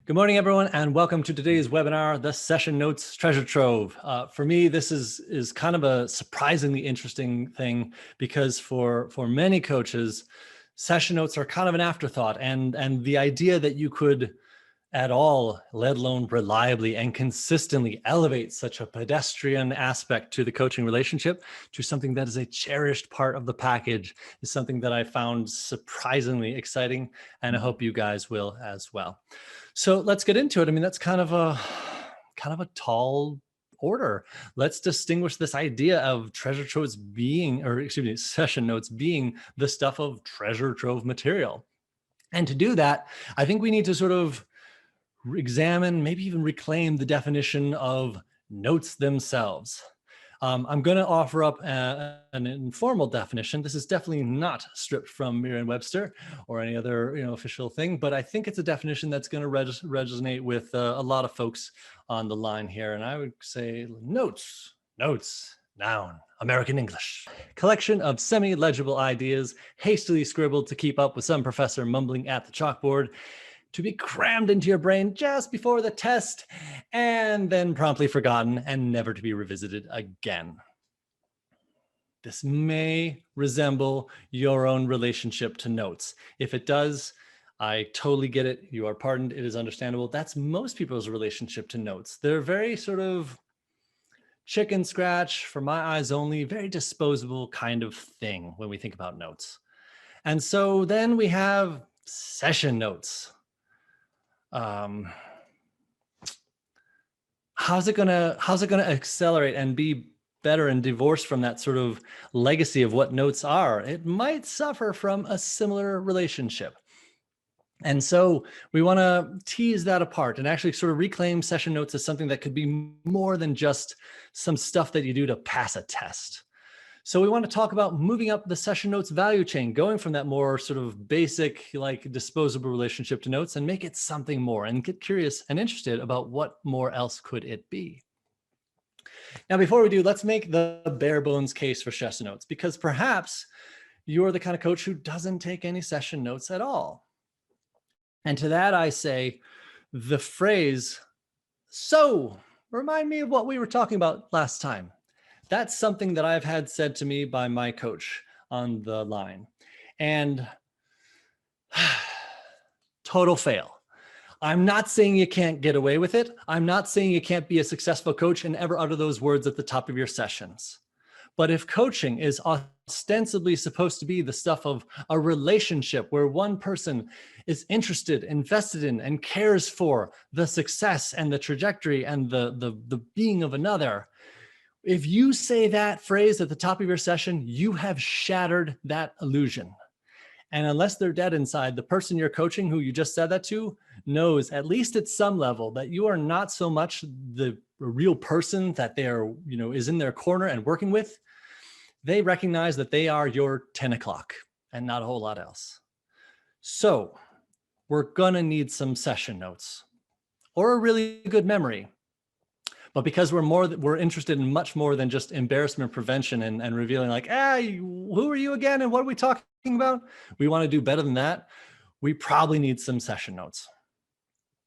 Good morning, everyone, and welcome to today's webinar, The Session Notes Treasure Trove. For me, this is kind of a surprisingly interesting thing because for many coaches, session notes are kind of an afterthought, and the idea that you could at all, let alone reliably and consistently elevate such a pedestrian aspect to the coaching relationship to something that is a cherished part of the package is something that I found surprisingly exciting, and I hope you guys will as well. So let's get into it. I mean, that's kind of a tall order. Let's distinguish this idea of treasure troves being, or excuse me, session notes being the stuff of treasure trove material. And to do that, I think we need to sort of examine, maybe even reclaim the definition of notes themselves. I'm going to offer up an informal definition. This is definitely not stripped from Merriam-Webster or any other official thing, but I think it's a definition that's going to resonate with a lot of folks on the line here. And I would say notes, noun, American English. Collection of semi-legible ideas hastily scribbled to keep up with some professor mumbling at the chalkboard, to be crammed into your brain just before the test and then promptly forgotten and never to be revisited again. This may resemble your own relationship to notes. If it does, I totally get it. You are pardoned. It is understandable. That's most people's relationship to notes. They're very sort of chicken scratch, for my eyes only, very disposable kind of thing when we think about notes. And so then we have session notes. How's it gonna accelerate and be better and divorced from that sort of legacy of what notes are? It might suffer from a similar relationship. And so we want to tease that apart and actually sort of reclaim session notes as something that could be more than just some stuff that you do to pass a test. So we want to talk about moving up the session notes value chain, going from that more sort of basic, like disposable relationship to notes and make it something more and get curious and interested about what more else could it be. Now, before we do, let's make the bare bones case for session notes, because perhaps you're the kind of coach who doesn't take any session notes at all. And to that, I say the phrase, "So remind me of what we were talking about last time." That's something that I've had said to me by my coach on the line. And total fail. I'm not saying you can't get away with it. I'm not saying you can't be a successful coach and ever utter those words at the top of your sessions. But if coaching is ostensibly supposed to be the stuff of a relationship where one person is interested, invested in, and cares for the success and the trajectory and the being of another, if you say that phrase at the top of your session, you have shattered that illusion. And unless they're dead inside, the person you're coaching who you just said that to knows, at least at some level, that you are not so much the real person that they are, is in their corner and working with. They recognize that they are your 10 o'clock and not a whole lot else. So we're gonna need some session notes or a really good memory. But because we're interested in much more than just embarrassment prevention and revealing like, who are you again? And what are we talking about? We want to do better than that. We probably need some session notes.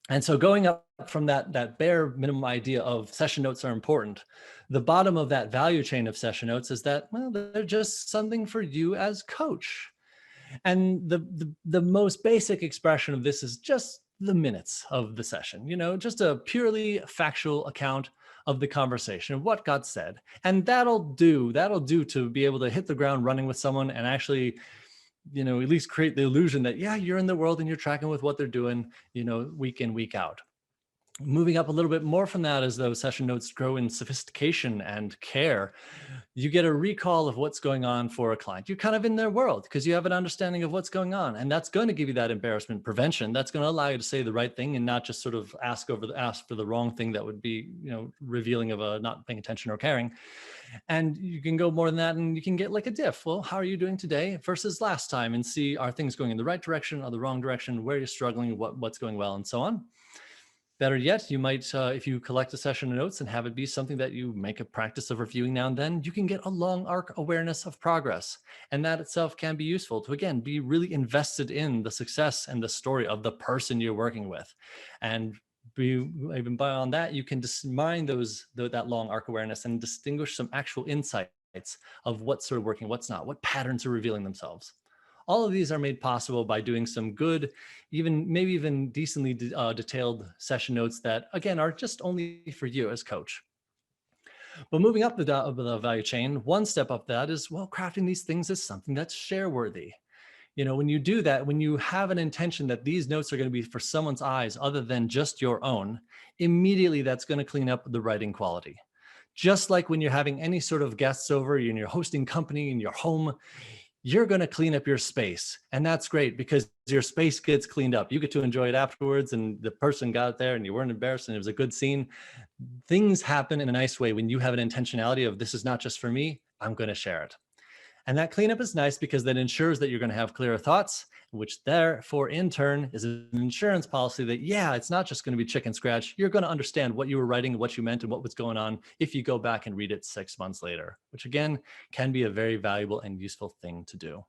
And so going up from that bare minimum idea of session notes are important, the bottom of that value chain of session notes is that, well, they're just something for you as coach. And the most basic expression of this is just the minutes of the session, just a purely factual account of the conversation, of what got said. And that'll do to be able to hit the ground running with someone and actually, at least create the illusion that, yeah, you're in the world and you're tracking with what they're doing, week in, week out. Moving up a little bit more from that, as those session notes grow in sophistication and care, you get a recall of what's going on for a client. You're kind of in their world because you have an understanding of what's going on. And that's going to give you that embarrassment prevention. That's going to allow you to say the right thing and not just sort of ask for the wrong thing that would be, revealing of a not paying attention or caring. And you can go more than that and you can get like a diff. Well, how are you doing today versus last time, and see, are things going in the right direction or the wrong direction? Where you're struggling, what's going well, and so on. Better yet, you might, if you collect a session of notes and have it be something that you make a practice of reviewing now and then, you can get a long arc awareness of progress. And that itself can be useful to, again, be really invested in the success and the story of the person you're working with. And even beyond that, you can just mine that long arc awareness and distinguish some actual insights of what's sort of working, what's not, what patterns are revealing themselves. All of these are made possible by doing some good, maybe even decently detailed session notes that, again, are just only for you as coach. But moving up the value chain, one step up that is, well, crafting these things as something that's share worthy. When you do that, when you have an intention that these notes are going to be for someone's eyes other than just your own, immediately that's going to clean up the writing quality. Just like when you're having any sort of guests over in your hosting company in your home, you're going to clean up your space. And that's great because your space gets cleaned up. You get to enjoy it afterwards, and the person got there and you weren't embarrassed and it was a good scene. Things happen in a nice way when you have an intentionality of, this is not just for me, I'm going to share it. And that cleanup is nice because that ensures that you're going to have clearer thoughts, which therefore in turn is an insurance policy that, yeah, it's not just going to be chicken scratch. You're going to understand what you were writing, what you meant, and what was going on if you go back and read it 6 months later, which again, can be a very valuable and useful thing to do.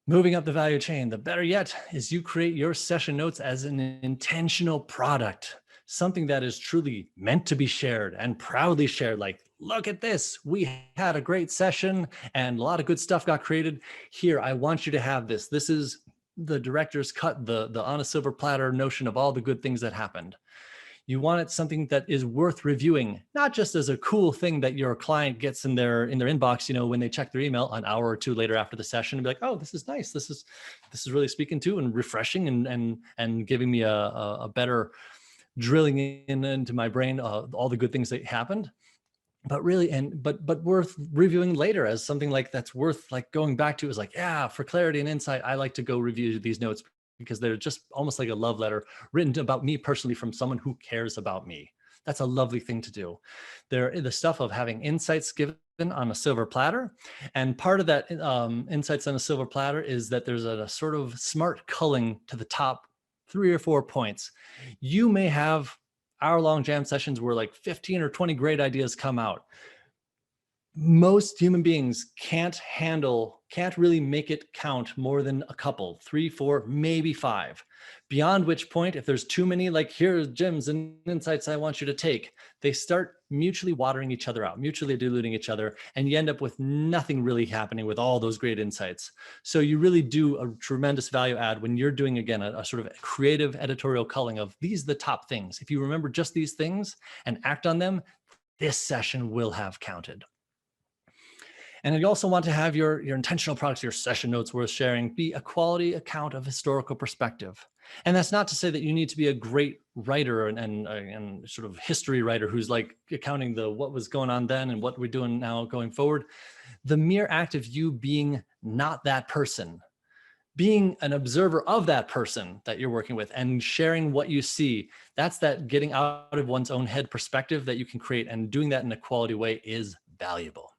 Moving up the value chain, the better yet is you create your session notes as an intentional product, something that is truly meant to be shared and proudly shared. Like, look at this, we had a great session and a lot of good stuff got created. Here, I want you to have this. This is the director's cut, the on a silver platter notion of all the good things that happened. You want it something that is worth reviewing, not just as a cool thing that your client gets in their inbox, when they check their email an hour or two later after the session and be like, oh, this is nice. This is really speaking to and refreshing and giving me a better drilling into my brain all the good things that happened. But really, but worth reviewing later as something like that's worth like going back to, is like, yeah, for clarity and insight, I like to go review these notes because they're just almost like a love letter written about me personally from someone who cares about me. That's a lovely thing to do. They're the stuff of having insights given on a silver platter. And part of that insights on a silver platter is that there's a sort of smart culling to the top 3 or 4 points. You may have hour-long jam sessions where like 15 or 20 great ideas come out. Most human beings can't really make it count more than a couple, 3, 4, maybe 5. Beyond which point, if there's too many, like, here's gems and insights I want you to take, they start mutually watering each other out, mutually diluting each other, and you end up with nothing really happening with all those great insights. So you really do a tremendous value add when you're doing, again, a sort of creative editorial culling of these are the top things. If you remember just these things and act on them, this session will have counted. And you also want to have your intentional products, your session notes worth sharing, be a quality account of historical perspective. And that's not to say that you need to be a great writer and sort of history writer who's like accounting what was going on then and what we're doing now going forward. The mere act of you being not that person, being an observer of that person that you're working with and sharing what you see, that's that getting out of one's own head perspective that you can create, and doing that in a quality way is valuable.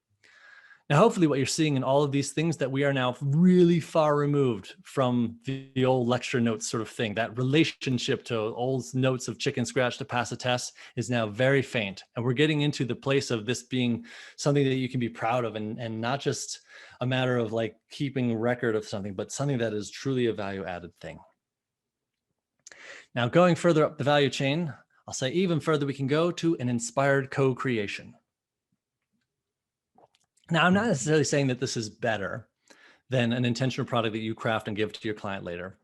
Now, hopefully what you're seeing in all of these things, that we are now really far removed from the old lecture notes sort of thing. That relationship to old notes of chicken scratch to pass a test is now very faint. And we're getting into the place of this being something that you can be proud of, and not just a matter of like keeping record of something, but something that is truly a value added thing. Now, going further up the value chain, I'll say even further we can go to an inspired co-creation. Now, I'm not necessarily saying that this is better than an intentional product that you craft and give to your client later,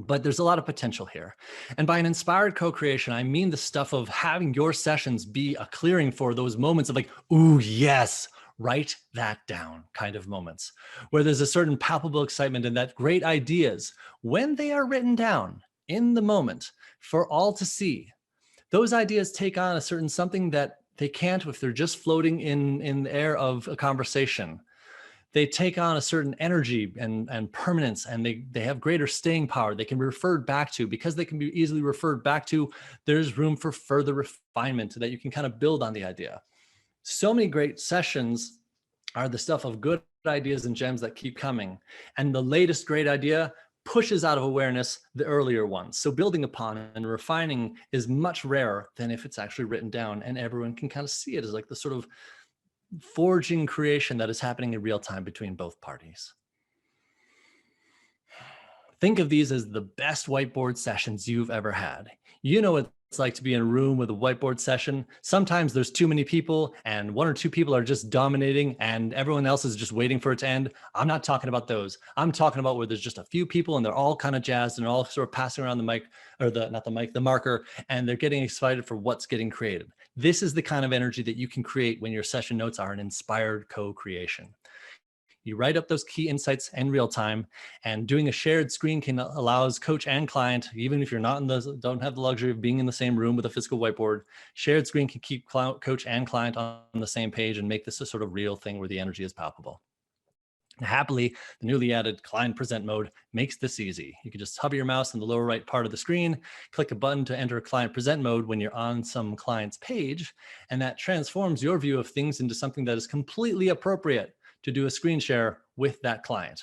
but there's a lot of potential here. And by an inspired co-creation, I mean the stuff of having your sessions be a clearing for those moments of like, ooh, yes, write that down kind of moments, where there's a certain palpable excitement and that great ideas, when they are written down in the moment for all to see, those ideas take on a certain something that they can't if they're just floating in the air of a conversation. They take on a certain energy and permanence, and they have greater staying power. They can be referred back to. Because they can be easily referred back to, there's room for further refinement so that you can kind of build on the idea. So many great sessions are the stuff of good ideas and gems that keep coming. And the latest great idea pushes out of awareness the earlier ones. So building upon and refining is much rarer than if it's actually written down and everyone can kind of see it as like the sort of forging creation that is happening in real time between both parties. Think of these as the best whiteboard sessions you've ever had. You know what it's like to be in a room with a whiteboard session. Sometimes there's too many people and one or two people are just dominating and everyone else is just waiting for it to end. I'm not talking about those. I'm talking about where there's just a few people and they're all kind of jazzed and they're all sort of passing around the mic, or the marker, and they're getting excited for what's getting created. This is the kind of energy that you can create when your session notes are an inspired co-creation. You write up those key insights in real time, and doing a shared screen allows coach and client, even if you're not don't have the luxury of being in the same room with a physical whiteboard, shared screen can keep coach and client on the same page and make this a sort of real thing where the energy is palpable. And happily, the newly added client present mode makes this easy. You can just hover your mouse in the lower right part of the screen, click a button to enter client present mode when you're on some client's page, and that transforms your view of things into something that is completely appropriate to do a screen share with that client.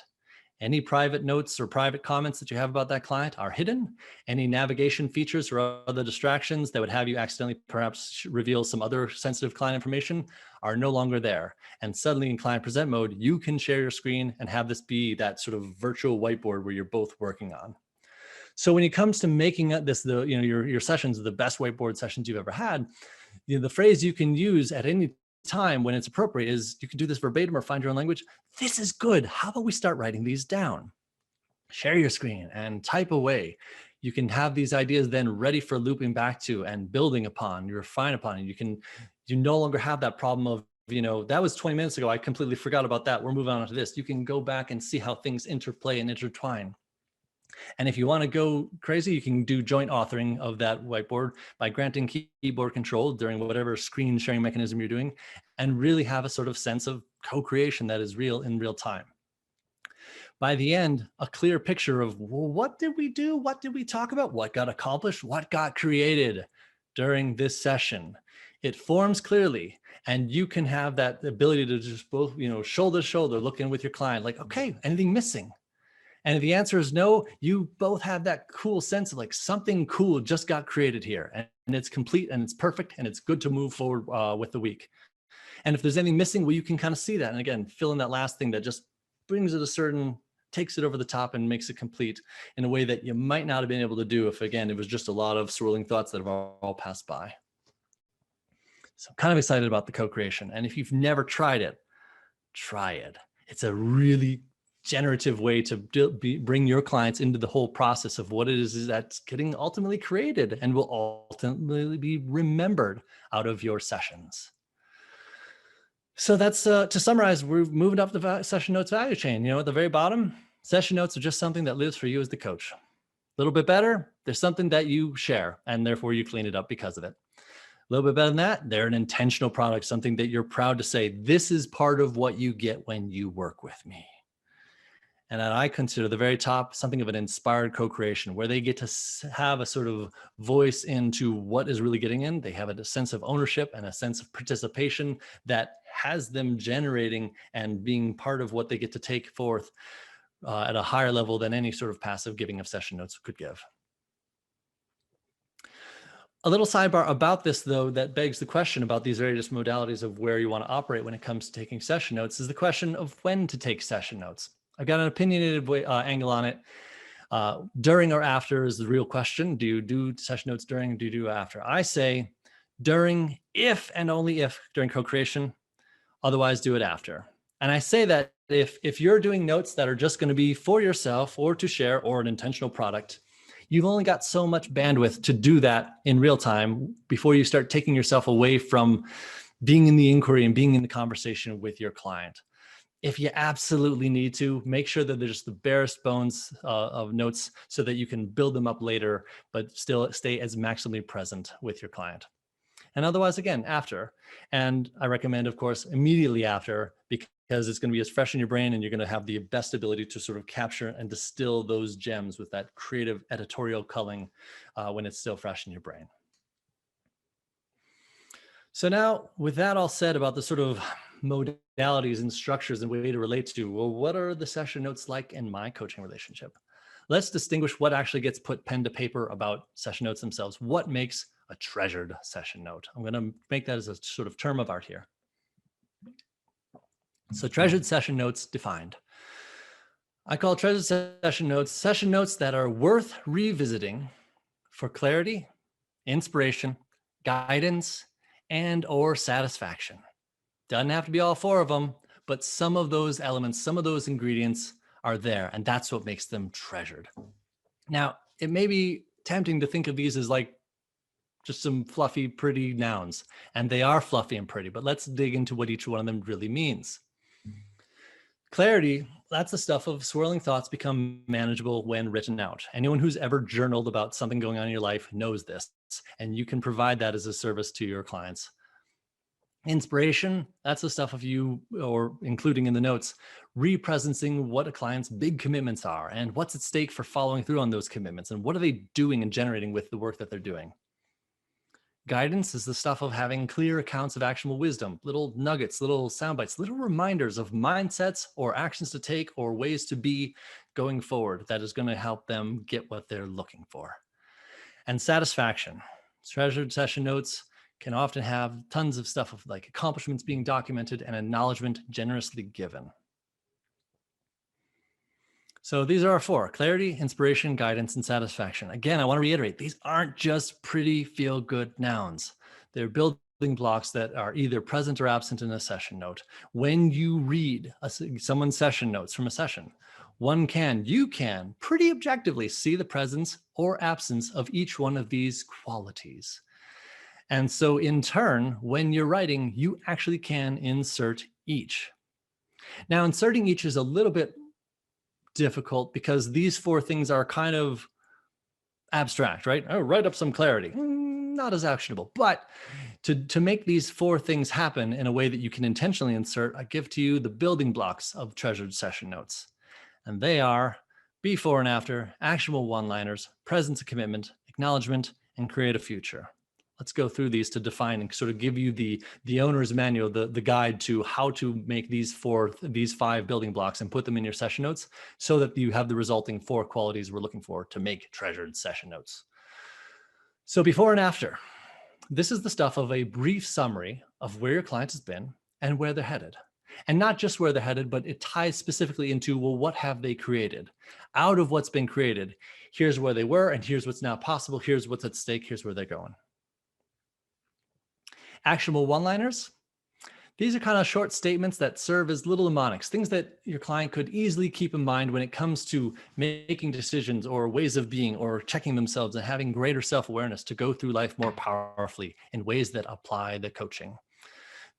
Any private notes or private comments that you have about that client are hidden. Any navigation features or other distractions that would have you accidentally perhaps reveal some other sensitive client information are no longer there. And suddenly in client present mode, you can share your screen and have this be that sort of virtual whiteboard where you're both working on. So when it comes to making this, your sessions, the best whiteboard sessions you've ever had, the phrase you can use at any time when it's appropriate is, you can do this verbatim or find your own language. This is good. How about we start writing these down? Share your screen and type away. You can have these ideas then ready for looping back to and building upon, you refine upon, and you no longer have that problem of, that was 20 minutes ago. I completely forgot about that. We're moving on to this. You can go back and see how things interplay and intertwine. And if you want to go crazy, you can do joint authoring of that whiteboard by granting keyboard control during whatever screen sharing mechanism you're doing, and really have a sort of sense of co-creation that is real in real time. By the end, a clear picture of, well, what did we do? What did we talk about? What got accomplished? What got created during this session? It forms clearly, and you can have that ability to just both, shoulder to shoulder, look in with your client, like, okay, anything missing? And if the answer is no, you both have that cool sense of like something cool just got created here, and it's complete and it's perfect and it's good to move forward with the week. And if there's anything missing, well, you can kind of see that. And again, fill in that last thing that just brings it takes it over the top and makes it complete in a way that you might not have been able to do if, again, it was just a lot of swirling thoughts that have all passed by. So I'm kind of excited about the co-creation. And if you've never tried it, try it. It's a really generative way to bring your clients into the whole process of what it is that's getting ultimately created and will ultimately be remembered out of your sessions. So that's to summarize, we're moving up the session notes value chain. At the very bottom, session notes are just something that lives for you as the coach. A little bit better, there's something that you share and therefore you clean it up because of it. A little bit better than that, they're an intentional product, something that you're proud to say, this is part of what you get when you work with me. And then I consider the very top something of an inspired co-creation, where they get to have a sort of voice into what is really getting in. They have a sense of ownership and a sense of participation that has them generating and being part of what they get to take forth at a higher level than any sort of passive giving of session notes could give. A little sidebar about this, though, that begs the question about these various modalities of where you want to operate when it comes to taking session notes, is the question of when to take session notes. I've got an opinionated angle on it. During or after is the real question. Do you do session notes during? Do you do after? I say during, if and only if during co-creation. Otherwise, do it after. And I say that if you're doing notes that are just going to be for yourself or to share or an intentional product, you've only got so much bandwidth to do that in real time before you start taking yourself away from being in the inquiry and being in the conversation with your client. If you absolutely need to, make sure that there's the barest bones of notes so that you can build them up later, but still stay as maximally present with your client. And otherwise, again, after. And I recommend, of course, immediately after, because it's going to be as fresh in your brain and you're going to have the best ability to sort of capture and distill those gems with that creative editorial culling when it's still fresh in your brain. So now, with that all said about the sort of modalities and structures and way to relate to, well, what are the session notes like in my coaching relationship? Let's distinguish what actually gets put pen to paper about session notes themselves. What makes a treasured session note? I'm going to make that as a sort of term of art here. So treasured session notes defined. I call treasured session notes that are worth revisiting for clarity, inspiration, guidance, and or satisfaction. Doesn't have to be all four of them, but some of those elements, some of those ingredients are there, and that's what makes them treasured. Now, it may be tempting to think of these as like just some fluffy, pretty nouns, and they are fluffy and pretty, but let's dig into what each one of them really means. Clarity, that's the stuff of swirling thoughts become manageable when written out. Anyone who's ever journaled about something going on in your life knows this, and you can provide that as a service to your clients. Inspiration, that's the stuff of you, or including in the notes, represencing what a client's big commitments are and what's at stake for following through on those commitments and what are they doing and generating with the work that they're doing. Guidance is the stuff of having clear accounts of actionable wisdom, little nuggets, little sound bites, little reminders of mindsets or actions to take or ways to be going forward that is going to help them get what they're looking for. And satisfaction. Treasured session notes can often have tons of stuff of like accomplishments being documented and acknowledgement generously given. So these are our four: clarity, inspiration, guidance, and satisfaction. Again, I want to reiterate, these aren't just pretty feel-good nouns. They're building blocks that are either present or absent in a session note. When you read someone's session notes from a session, you can pretty objectively see the presence or absence of each one of these qualities. And so in turn, when you're writing, you actually can insert each. Now, inserting each is a little bit difficult because these four things are kind of abstract, right? Oh, write up some clarity. Not as actionable. But to make these four things happen in a way that you can intentionally insert, I give to you the building blocks of treasured session notes. And they are before and after, actionable one-liners, presence of commitment, acknowledgement, and create a future. Let's go through these to define and sort of give you the owner's manual, the guide to how to make these five building blocks and put them in your session notes so that you have the resulting four qualities we're looking for to make treasured session notes. So before and after, this is the stuff of a brief summary of where your client has been and where they're headed. And not just where they're headed, but it ties specifically into, well, what have they created? Out of what's been created, here's where they were, and here's what's now possible, here's what's at stake, here's where they're going. Actionable one-liners. These are kind of short statements that serve as little mnemonics, things that your client could easily keep in mind when it comes to making decisions or ways of being or checking themselves and having greater self-awareness to go through life more powerfully in ways that apply the coaching.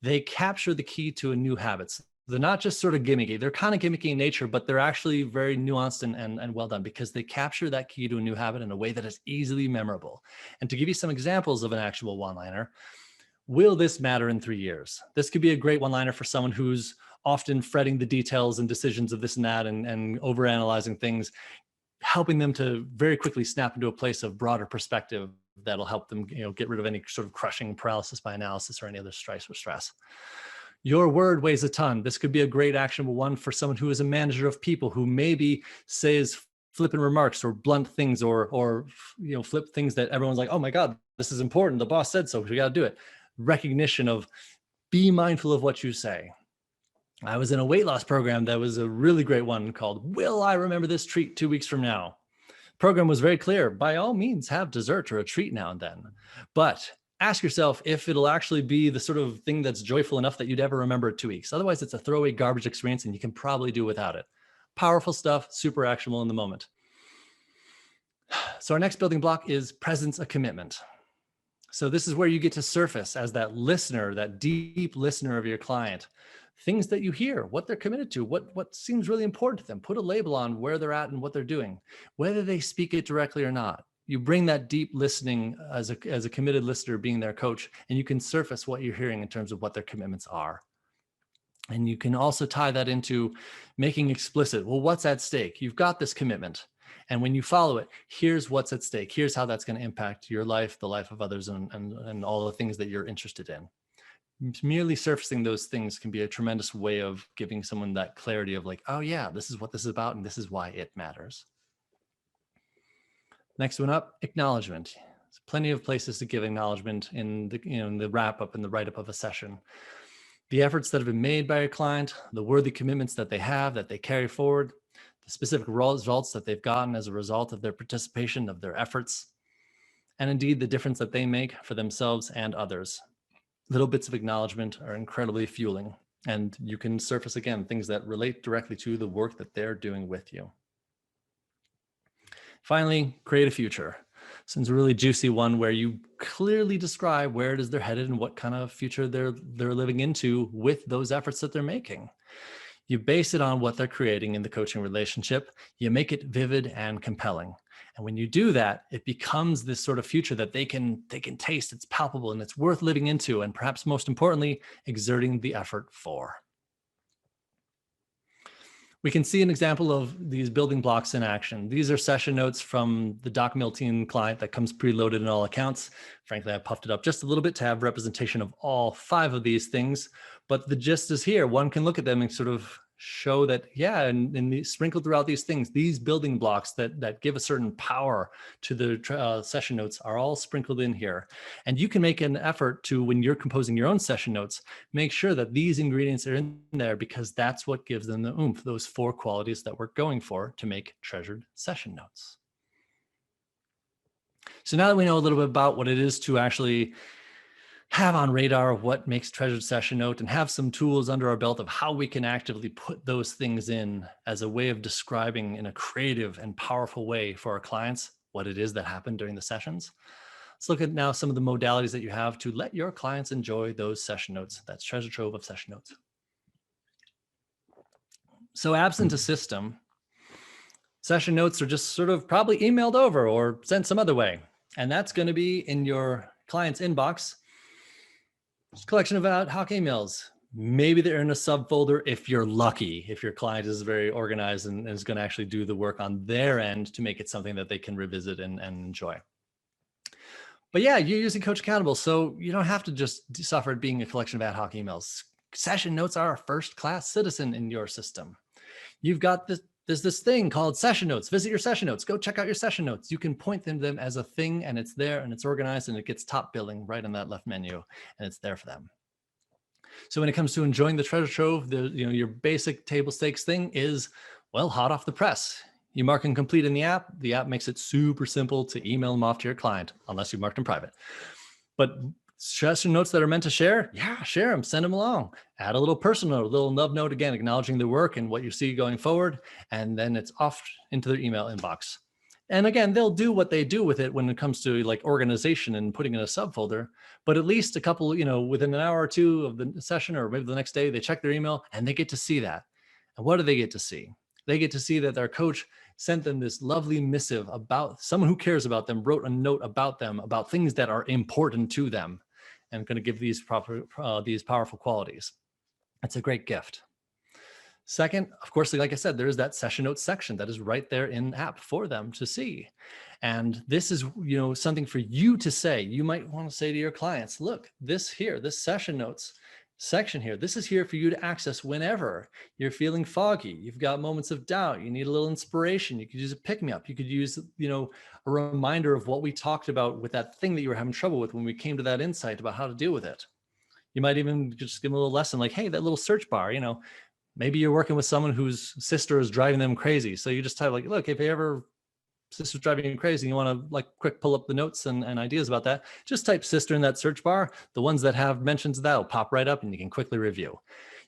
They capture the key to a new habits. They're not just sort of gimmicky. They're kind of gimmicky in nature, but they're actually very nuanced and well done because they capture that key to a new habit in a way that is easily memorable. And to give you some examples of an actual one-liner, will this matter in 3 years? This could be a great one-liner for someone who's often fretting the details and decisions of this and that and overanalyzing things, helping them to very quickly snap into a place of broader perspective that'll help them, get rid of any sort of crushing paralysis by analysis or any other stress. Your word weighs a ton. This could be a great actionable one for someone who is a manager of people who maybe says flippant remarks or blunt things or flip things that everyone's like, oh my God, this is important. The boss said so, we got to do it. Recognition of be mindful of what you say. I was in a weight loss program that was a really great one called Will I Remember This Treat 2 weeks from now? Program was very clear. By all means, have dessert or a treat now and then. But ask yourself if it'll actually be the sort of thing that's joyful enough that you'd ever remember it 2 weeks. Otherwise, it's a throwaway garbage experience and you can probably do without it. Powerful stuff, super actionable in the moment. So our next building block is presence of commitment. So this is where you get to surface as that listener, that deep listener of your client, things that you hear, what they're committed to, what seems really important to them. Put a label on where they're at and what they're doing, whether they speak it directly or not. You bring that deep listening as a committed listener being their coach, and you can surface what you're hearing in terms of what their commitments are. And you can also tie that into making explicit, well, what's at stake? You've got this commitment. And when you follow it, here's what's at stake. Here's how that's going to impact your life, the life of others, and all the things that you're interested in. Merely surfacing those things can be a tremendous way of giving someone that clarity of like, oh yeah, this is what this is about and this is why it matters. Next one up, acknowledgement. There's plenty of places to give acknowledgement in the, in the wrap up and the write up of a session. The efforts that have been made by your client, the worthy commitments that they have, that they carry forward, the specific results that they've gotten as a result of their participation, of their efforts, and indeed the difference that they make for themselves and others. Little bits of acknowledgement are incredibly fueling, and you can surface again things that relate directly to the work that they're doing with you. Finally, create a future. This is a really juicy one where you clearly describe where it is they're headed and what kind of future they're living into with those efforts that they're making. You base it on what they're creating in the coaching relationship. You make it vivid and compelling. And when you do that, it becomes this sort of future that they can taste. It's palpable and it's worth living into, and perhaps most importantly, exerting the effort for. We can see an example of these building blocks in action. These are session notes from the Doc Milton client that comes preloaded in all accounts. Frankly, I puffed it up just a little bit to have representation of all 5 of these things, but the gist is here. One can look at them and sort of show that, yeah, and sprinkled throughout these things, these building blocks that give a certain power to the session notes are all sprinkled in here. And you can make an effort to, when you're composing your own session notes, make sure that these ingredients are in there, because that's what gives them the oomph, those 4 qualities that we're going for to make treasured session notes. So now that we know a little bit about what it is to actually have on radar what makes treasured session note, and have some tools under our belt of how we can actively put those things in as a way of describing in a creative and powerful way for our clients what it is that happened during the sessions. Let's look at now some of the modalities that you have to let your clients enjoy those session notes. That's treasure trove of session notes. So absent a system, session notes are just sort of probably emailed over or sent some other way. And that's going to be in your client's inbox. Collection of ad hoc emails. Maybe they're in a subfolder if you're lucky, if your client is very organized and is going to actually do the work on their end to make it something that they can revisit and enjoy. But yeah, you're using Coach Accountable, so you don't have to just suffer it being a collection of ad hoc emails. Session notes are a first-class citizen in your system. You've got this. There's this thing called session notes. Visit your session notes. Go check out your session notes. You can point them as a thing, and it's there and it's organized and it gets top billing right on that left menu, and it's there for them. So when it comes to enjoying the treasure trove, your basic table stakes thing is, well, hot off the press. You mark them complete in the app. The app makes it super simple to email them off to your client, unless you marked them private. But session notes that are meant to share, yeah, share them, send them along. Add a little personal, a little nub note, again, acknowledging the work and what you see going forward, and then it's off into their email inbox. And again, they'll do what they do with it when it comes to like organization and putting in a subfolder, but at least a couple, within an hour or two of the session, or maybe the next day, they check their email and they get to see that. And what do they get to see? They get to see that their coach sent them this lovely missive about someone who cares about them, wrote a note about them, about things that are important to them, and going to give these powerful qualities. It's a great gift. Second, of course, like I said, there is that session notes section that is right there in app for them to see. And this is, something for you to say. You might want to say to your clients, look, this session notes section here, this is here for you to access whenever you're feeling foggy, you've got moments of doubt, you need a little inspiration. You could use a pick-me-up. You could use, a reminder of what we talked about with that thing that you were having trouble with when we came to that insight about how to deal with it. You might even just give them a little lesson like, hey, that little search bar, maybe you're working with someone whose sister is driving them crazy. So you just type like, look, if you ever sister's driving you crazy, you want to like quick pull up the notes and ideas about that, just type sister in that search bar. The ones that have mentions of that will pop right up and you can quickly review.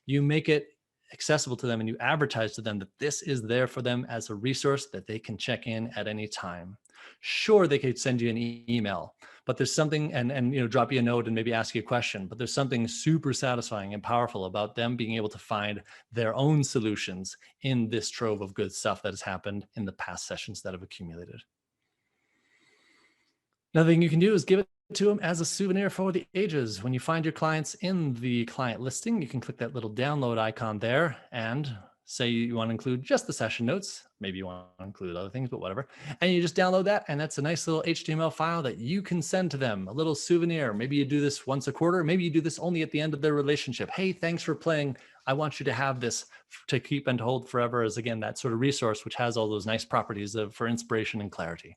You make it accessible to them and you advertise to them that this is there for them as a resource that they can check in at any time. Sure, they could send you an email, but there's something, and drop you a note and maybe ask you a question, but there's something super satisfying and powerful about them being able to find their own solutions in this trove of good stuff that has happened in the past sessions that have accumulated. Another thing you can do is give it to them as a souvenir for the ages. When you find your clients in the client listing, you can click that little download icon there and say you want to include just the session notes. Maybe you want to include other things, but whatever. And you just download that. And that's a nice little HTML file that you can send to them, a little souvenir. Maybe you do this once a quarter. Maybe you do this only at the end of their relationship. Hey, thanks for playing. I want you to have this to keep and hold forever, as again, that sort of resource, which has all those nice properties for inspiration and clarity.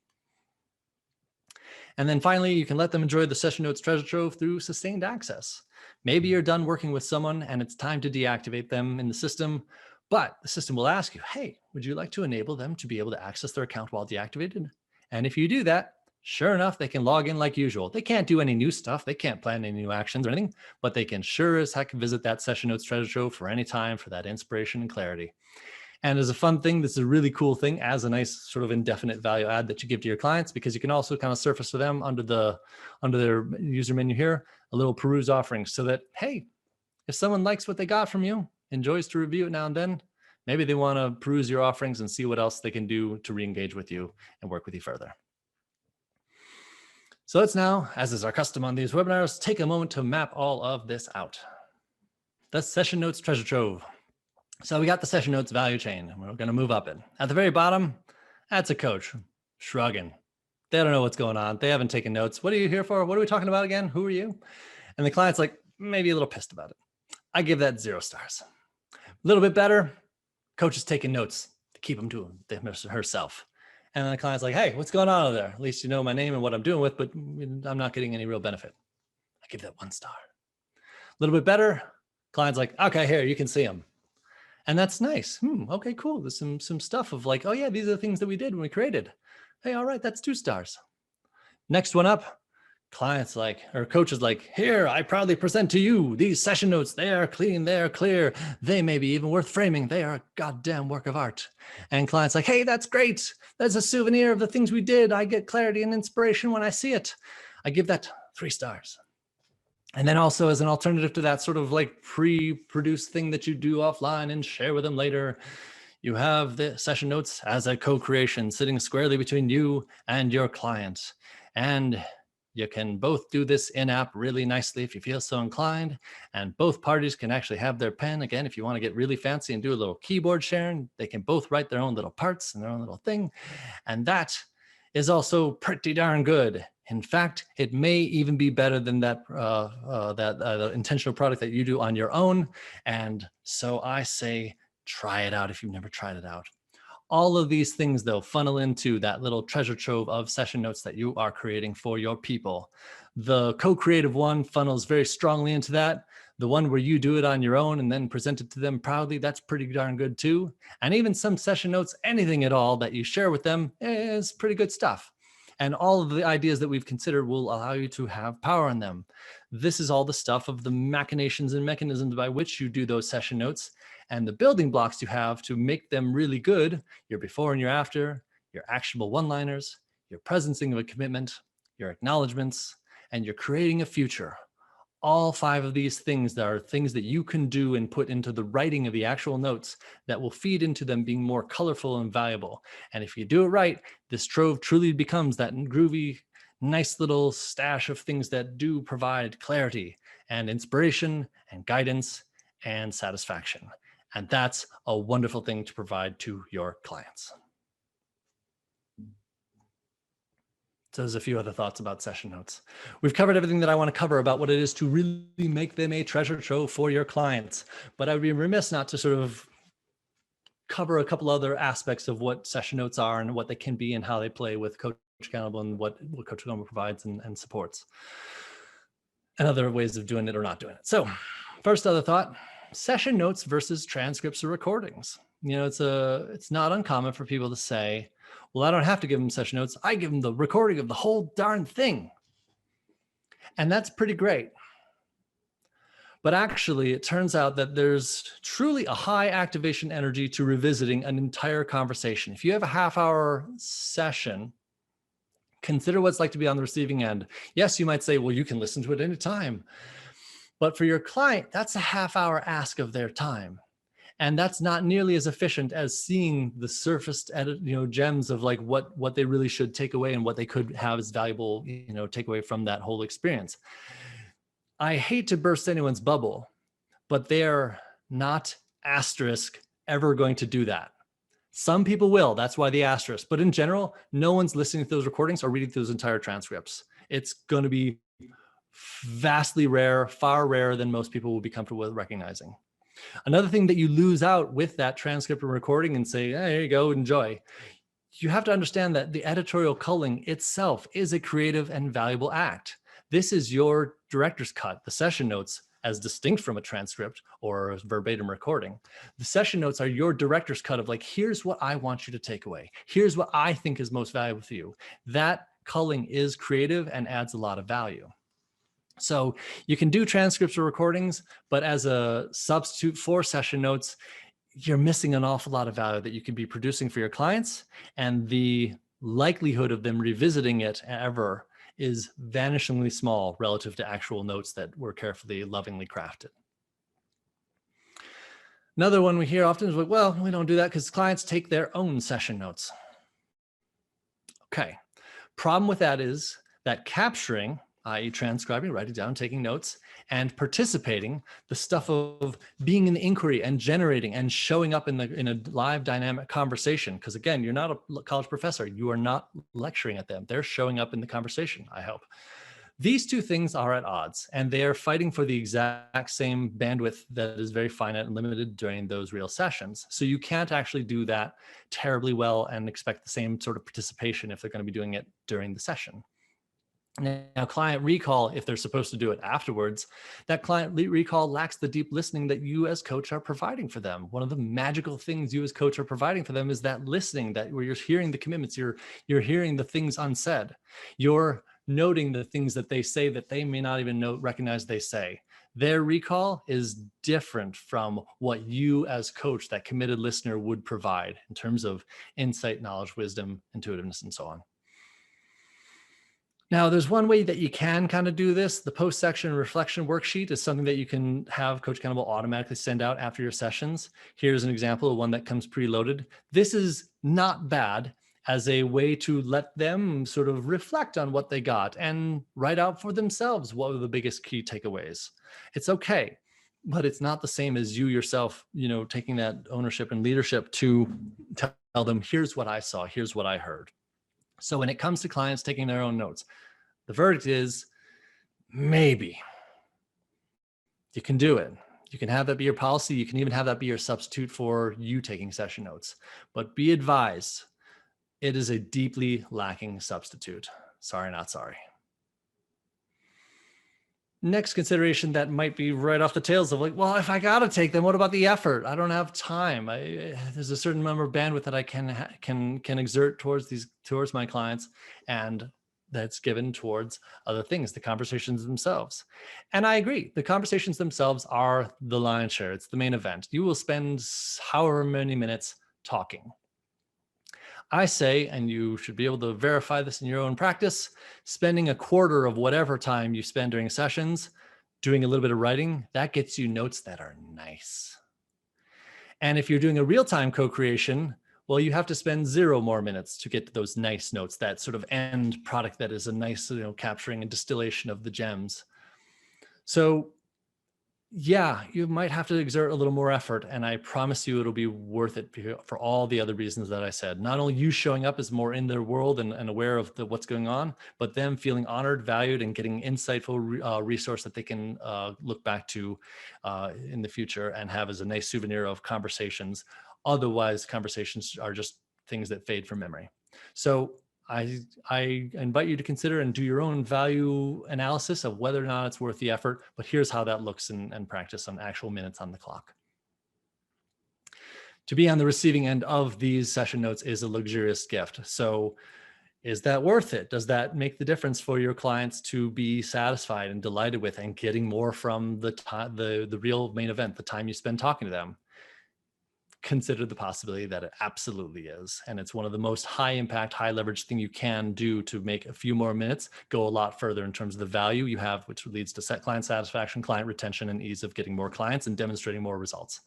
And then finally, you can let them enjoy the session notes treasure trove through sustained access. Maybe you're done working with someone and it's time to deactivate them in the system, but the system will ask you, hey, would you like to enable them to be able to access their account while deactivated? And if you do that, sure enough, they can log in like usual. They can't do any new stuff. They can't plan any new actions or anything, but they can sure as heck visit that session notes treasure trove for any time for that inspiration and clarity. And as a fun thing, this is a really cool thing as a nice sort of indefinite value add that you give to your clients, because you can also kind of surface for them under their user menu here, a little peruse offering, so that, hey, if someone likes what they got from you, enjoys to review it now and then, maybe they want to peruse your offerings and see what else they can do to re-engage with you and work with you further. So let's now, as is our custom on these webinars, take a moment to map all of this out. The session notes treasure trove. So we got the session notes value chain, and we're going to move up it. At the very bottom, that's a coach shrugging. They don't know what's going on. They haven't taken notes. What are you here for? What are we talking about again? Who are you? And the client's like, maybe a little pissed about it. I give that 0 stars. A little bit better, coach is taking notes to keep them to herself. And then the client's like, hey, what's going on over there? At least you know my name and what I'm doing with, but I'm not getting any real benefit. I give that 1 star. A little bit better, client's like, okay, here, you can see them. And that's nice. Okay, cool. There's some stuff of like, oh yeah, these are the things that we did when we created. Hey, all right, that's 2 stars. Next one up, client's like, or coach is like, here, I proudly present to you these session notes. They are clean, they are clear. They may be even worth framing. They are a goddamn work of art. And client's like, hey, that's great. That's a souvenir of the things we did. I get clarity and inspiration when I see it. I give that 3 stars. And then also as an alternative to that sort of like pre-produced thing that you do offline and share with them later, you have the session notes as a co-creation sitting squarely between you and your client. And you can both do this in-app really nicely if you feel so inclined. And both parties can actually have their pen. Again, if you want to get really fancy and do a little keyboard sharing, they can both write their own little parts and their own little thing. And that is also pretty darn good. In fact, it may even be better than that intentional product that you do on your own. And so I say, try it out if you've never tried it out. All of these things, though, funnel into that little treasure trove of session notes that you are creating for your people. The co-creative one funnels very strongly into that. The one where you do it on your own and then present it to them proudly, that's pretty darn good too. And even some session notes, anything at all that you share with them is pretty good stuff. And all of the ideas that we've considered will allow you to have power in them. This is all the stuff of the machinations and mechanisms by which you do those session notes and the building blocks you have to make them really good, your before and your after, your actionable one-liners, your presencing of a commitment, your acknowledgements, and you're creating a future. All 5 of these things that are things that you can do and put into the writing of the actual notes that will feed into them being more colorful and valuable. And if you do it right, this trove truly becomes that groovy, nice little stash of things that do provide clarity and inspiration and guidance and satisfaction. And that's a wonderful thing to provide to your clients. So there's a few other thoughts about session notes. We've covered everything that I want to cover about what it is to really make them a treasure trove for your clients. But I would be remiss not to sort of cover a couple other aspects of what session notes are and what they can be and how they play with Coach Accountable and what Coach Accountable provides and supports. And other ways of doing it or not doing it. So first other thought, session notes versus transcripts or recordings. You know, it's not uncommon for people to say, well, I don't have to give them session notes. I give them the recording of the whole darn thing. And that's pretty great. But actually, it turns out that there's truly a high activation energy to revisiting an entire conversation. If you have a half-hour session, consider what it's like to be on the receiving end. Yes, you might say, well, you can listen to it anytime. But for your client, that's a half-hour ask of their time. And that's not nearly as efficient as seeing the surfaced gems of like what they really should take away and what they could have as valuable, takeaway from that whole experience. I hate to burst anyone's bubble, but they're not asterisk ever going to do that. Some people will, that's why the asterisk, but in general, no one's listening to those recordings or reading those entire transcripts. It's going to be vastly rare, far rarer than most people will be comfortable with recognizing. Another thing that you lose out with that transcript and recording and say, hey, here you go, enjoy. you have to understand that the editorial culling itself is a creative and valuable act. This is your director's cut, the session notes, as distinct from a transcript or a verbatim recording. The session notes are your director's cut of like, here's what I want you to take away. Here's what I think is most valuable for you. That culling is creative and adds a lot of value. So you can do transcripts or recordings, but as a substitute for session notes, you're missing an awful lot of value that you can be producing for your clients, and the likelihood of them revisiting it ever is vanishingly small relative to actual notes that were carefully, lovingly crafted. Another one we hear often is like, well, we don't do that because clients take their own session notes. Okay, problem with that is that capturing, i.e. transcribing, writing down, taking notes, and participating, the stuff of being in the inquiry and generating and showing up in a live dynamic conversation. Because again, you're not a college professor. You are not lecturing at them. They're showing up in the conversation, I hope. These two things are at odds, and they are fighting for the exact same bandwidth that is very finite and limited during those real sessions. So you can't actually do that terribly well and expect the same sort of participation if they're going to be doing it during the session. Now, client recall, if they're supposed to do it afterwards, that client recall lacks the deep listening that you as coach are providing for them. One of the magical things you as coach are providing for them is that listening, that where you're hearing the commitments, you're hearing the things unsaid, you're noting the things that they say that they may not even recognize they say. Their recall is different from what you as coach, that committed listener, would provide in terms of insight, knowledge, wisdom, intuitiveness, and so on. Now, there's one way that you can kind of do this. The post-section reflection worksheet is something that you can have Coach Accountable automatically send out after your sessions. Here's an example of one that comes preloaded. This is not bad as a way to let them sort of reflect on what they got and write out for themselves what were the biggest key takeaways. It's okay, but it's not the same as you yourself, taking that ownership and leadership to tell them, here's what I saw, here's what I heard. So when it comes to clients taking their own notes, the verdict is maybe. You can do it. You can have that be your policy. You can even have that be your substitute for you taking session notes. But be advised, it is a deeply lacking substitute. Sorry, not sorry. Next consideration that might be right off the tails of like, well, if I got to take them, what about the effort? I don't have time. There's a certain number of bandwidth that I can exert towards my clients, and that's given towards other things, the conversations themselves. And I agree, the conversations themselves are the lion's share. It's the main event. You will spend however many minutes talking. I say, and you should be able to verify this in your own practice, spending a quarter of whatever time you spend during sessions doing a little bit of writing, that gets you notes that are nice. And if you're doing a real-time co-creation, well, you have to spend 0 more minutes to get to those nice notes, that sort of end product that is a nice, capturing and distillation of the gems. So yeah, you might have to exert a little more effort, and I promise you it'll be worth it for all the other reasons that I said. Not only you showing up as more in their world and aware of what's going on, but them feeling honored, valued, and getting insightful resource that they can look back to in the future and have as a nice souvenir of conversations. Otherwise, conversations are just things that fade from memory. So I invite you to consider and do your own value analysis of whether or not it's worth the effort, but here's how that looks in practice on actual minutes on the clock. To be on the receiving end of these session notes is a luxurious gift. So is that worth it? Does that make the difference for your clients to be satisfied and delighted with and getting more from the real main event, the time you spend talking to them? Consider the possibility that it absolutely is. And it's one of the most high impact, high leverage thing you can do to make a few more minutes go a lot further in terms of the value you have, which leads to set client satisfaction, client retention, and ease of getting more clients and demonstrating more results.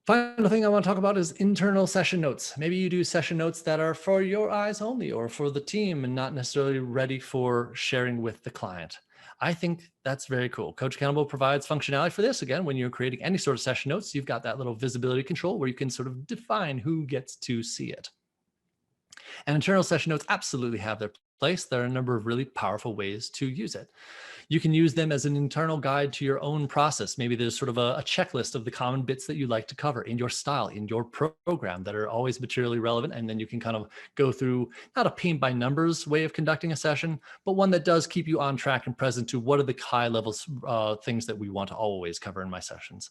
Final thing I want to talk about is internal session notes. Maybe you do session notes that are for your eyes only or for the team and not necessarily ready for sharing with the client. I think that's very cool. Coach Accountable provides functionality for this. Again, when you're creating any sort of session notes, you've got that little visibility control where you can sort of define who gets to see it. And internal session notes absolutely have their place. There are a number of really powerful ways to use it. You can use them as an internal guide to your own process. Maybe there's sort of a checklist of the common bits that you like to cover in your style, in your program, that are always materially relevant. And then you can kind of go through, not a paint by numbers way of conducting a session, but one that does keep you on track and present to what are the high level things that we want to always cover in my sessions.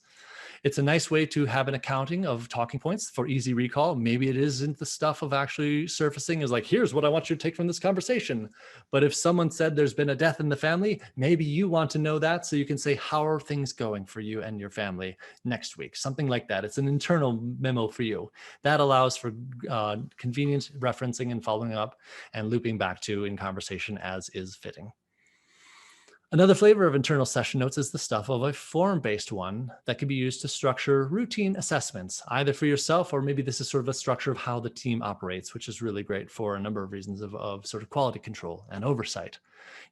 It's a nice way to have an accounting of talking points for easy recall. Maybe it isn't the stuff of actually surfacing as like, here's what I want you to take from this conversation. But if someone said there's been a death in the family, maybe you want to know that, so you can say, how are things going for you and your family next week? Something like that. It's an internal memo for you. That allows for convenient referencing and following up and looping back to in conversation as is fitting. Another flavor of internal session notes is the stuff of a form-based one that can be used to structure routine assessments, either for yourself, or maybe this is sort of a structure of how the team operates, which is really great for a number of reasons of sort of quality control and oversight.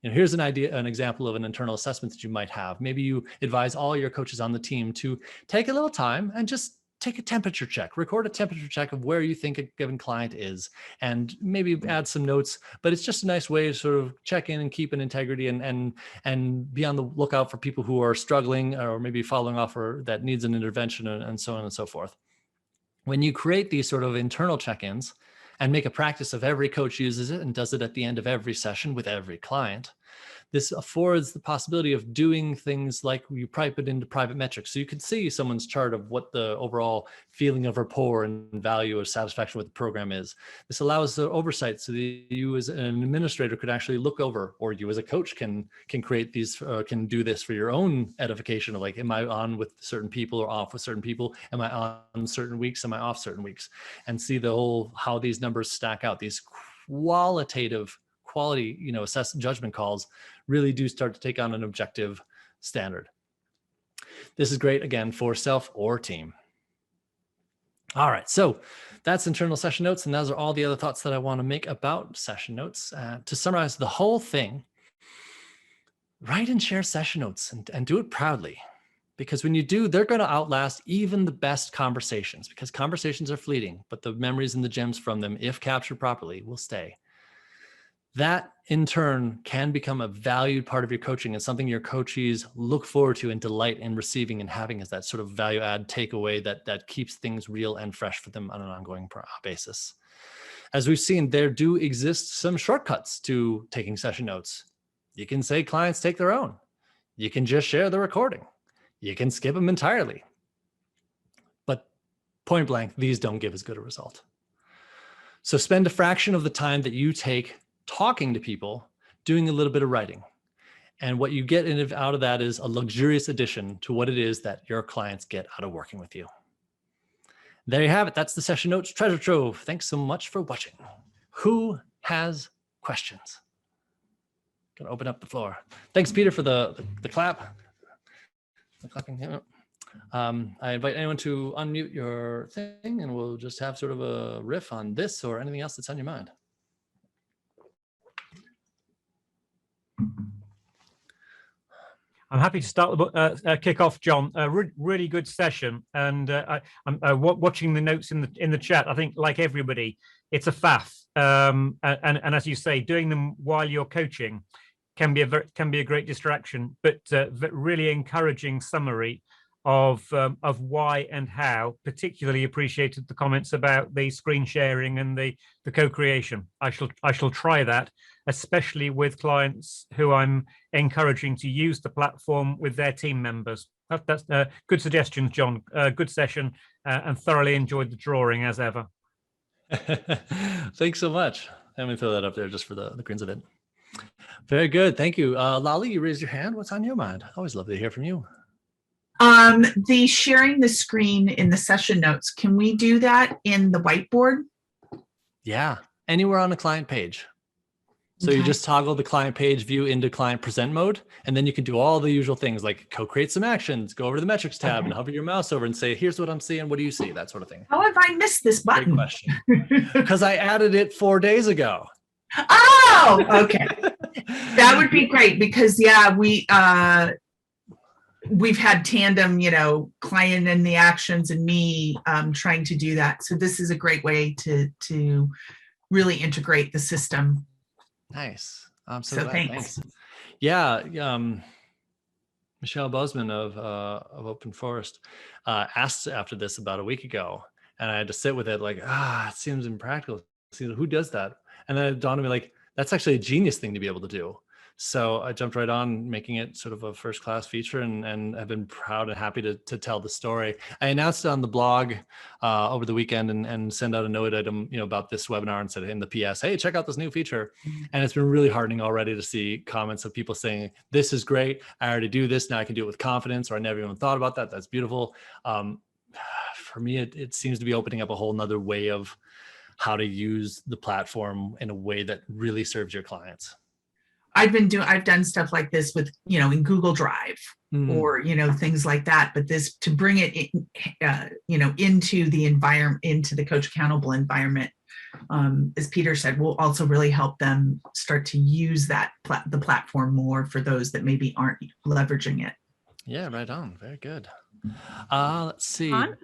Here's an example of an internal assessment that you might have. Maybe you advise all your coaches on the team to take a little time and just take a temperature check, record a temperature check of where you think a given client is, and maybe add some notes. But it's just a nice way to sort of check in and keep an integrity and be on the lookout for people who are struggling or maybe following off or that needs an intervention and so on and so forth. When you create these sort of internal check-ins and make a practice of every coach uses it and does it at the end of every session with every client, this affords the possibility of doing things like you pipe it into private metrics. So you can see someone's chart of what the overall feeling of rapport and value or satisfaction with the program is. This allows the oversight so that you as an administrator could actually look over, or you as a coach can create these, can do this for your own edification of like, am I on with certain people or off with certain people? Am I on certain weeks? Am I off certain weeks? And see the whole, how these numbers stack out. These quality, assess judgment calls really do start to take on an objective standard. This is great, again, for self or team. All right, so that's internal session notes, and those are all the other thoughts that I want to make about session notes. To summarize the whole thing, write and share session notes and do it proudly. Because when you do, they're going to outlast even the best conversations, because conversations are fleeting, but the memories and the gems from them, if captured properly, will stay. That in turn can become a valued part of your coaching and something your coachees look forward to and delight in receiving and having as that sort of value add takeaway that keeps things real and fresh for them on an ongoing basis. As we've seen, there do exist some shortcuts to taking session notes. You can say clients take their own. You can just share the recording. You can skip them entirely. But point blank, these don't give as good a result. So spend a fraction of the time that you take talking to people, doing a little bit of writing. And what you get out of that is a luxurious addition to what it is that your clients get out of working with you. There you have it. That's the session notes treasure trove. Thanks so much for watching. Who has questions? Gonna open up the floor. Thanks, Peter, for the clap. The clapping. I invite anyone to unmute your thing and we'll just have sort of a riff on this or anything else that's on your mind. I'm happy to start the kick off, John. Really good session, and I'm watching the notes in the chat. I think, like everybody, it's a faff, and as you say, doing them while you're coaching can be a great distraction. But really encouraging summary of why and how. Particularly appreciated the comments about the screen sharing and the co-creation. I shall try that, especially with clients who I'm encouraging to use the platform with their team members. That's good suggestions, John. Good session, and thoroughly enjoyed the drawing as ever. Thanks so much. Let me throw that up there just for the grins of it. Very good. Thank you. Lolly, you raised your hand. What's on your mind? Always love to hear from you. The sharing the screen in the session notes, can we do that in the whiteboard? Yeah, anywhere on the client page. So you just toggle the client page view into client present mode, and then you can do all the usual things like co-create some actions, go over to the metrics tab and hover your mouse over and say, here's what I'm seeing. What do you see? That sort of thing. How have I missed this button? Great question. Because I added it 4 days ago. Oh, okay. That would be great because, yeah, we've had tandem, client and the actions and me trying to do that. So this is a great way to really integrate the system. Nice. So thanks. Yeah. Michelle Bosman of Open Forest asked after this about a week ago, and I had to sit with it like, it seems impractical. See, who does that? And then it dawned on me like, that's actually a genius thing to be able to do. So I jumped right on making it sort of a first class feature, and I've been proud and happy to tell the story. I announced it on the blog over the weekend and send out a note item, about this webinar and said in the PS, hey, check out this new feature. And it's been really heartening already to see comments of people saying, this is great. I already do this. Now I can do it with confidence, or I never even thought about that. That's beautiful. For me, it seems to be opening up a whole nother way of how to use the platform in a way that really serves your clients. I've done stuff like this with, in Google Drive or, things like that. But this, to bring it, into the environment, into the Coach Accountable environment, as Peter said, will also really help them start to use the platform more for those that maybe aren't leveraging it. Yeah, right on. Very good. Let's see. On?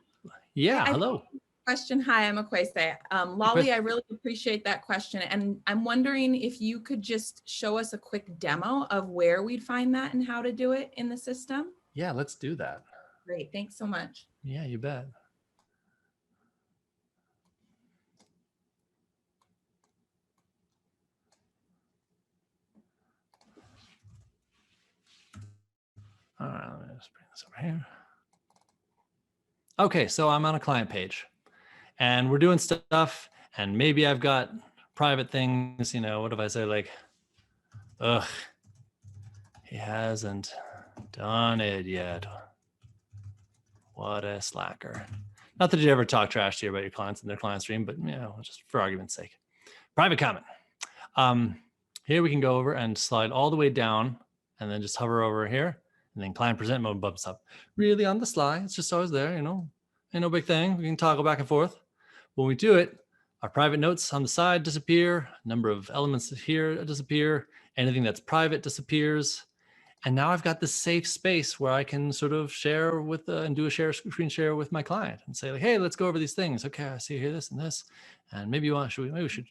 Yeah, hello. Question. Hi, I'm Akwese. Lolly, I really appreciate that question. And I'm wondering if you could just show us a quick demo of where we'd find that and how to do it in the system. Yeah, let's do that. Great. Thanks so much. Yeah, you bet. All right, let me just bring this over here. Okay, so I'm on a client page and we're doing stuff, and maybe I've got private things, what if I say like, ugh, he hasn't done it yet. What a slacker. Not that you ever talk trash to you about your clients and their client stream, but just for argument's sake. Private comment. Here we can go over and slide all the way down and then just hover over here. And then client present mode bumps up. Really on the slide, it's just always there, ain't no big thing. We can toggle back and forth. When we do it, our private notes on the side disappear. Number of elements here disappear. Anything that's private disappears. And now I've got this safe space where I can sort of share with and do a screen share with my client and say like, hey, let's go over these things. Okay, I see here this and this, and maybe maybe we should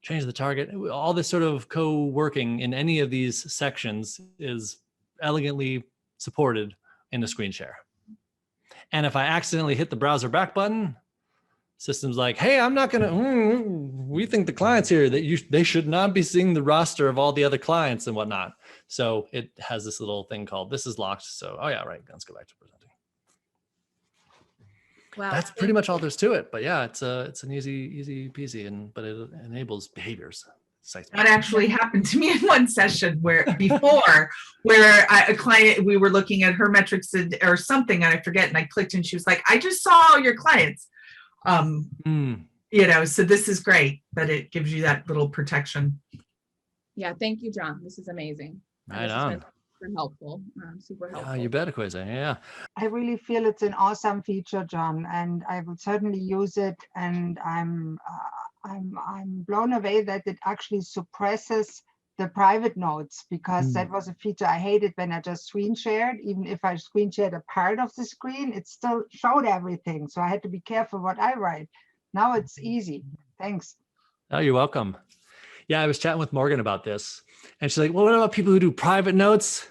change the target. All this sort of co-working in any of these sections is elegantly supported in a screen share. And if I accidentally hit the browser back button, system's like, hey, I'm not gonna, we think the clients here that they should not be seeing the roster of all the other clients and whatnot. So it has this little thing called, this is locked. So, oh yeah, right, let's go back to presenting. Wow. That's pretty much all there's to it. But yeah, it's an easy peasy, but it enables behaviors. That actually happened to me in one session where a client, we were looking at her metrics or something, and I forget, and I clicked and she was like, I just saw all your clients. So this is great, but it gives you that little protection. Yeah, thank you, John. This is amazing. Right on. Super helpful. Super helpful. Yeah, you bet, Akwese. Yeah. I really feel it's an awesome feature, John, and I will certainly use it. And I'm blown away that it actually suppresses the private notes, because that was a feature I hated when I just screen shared. Even if I screen shared a part of the screen, it still showed everything. So I had to be careful what I write. Now it's easy. Thanks. Oh, you're welcome. Yeah, I was chatting with Morgan about this, and she's like, well, what about people who do private notes?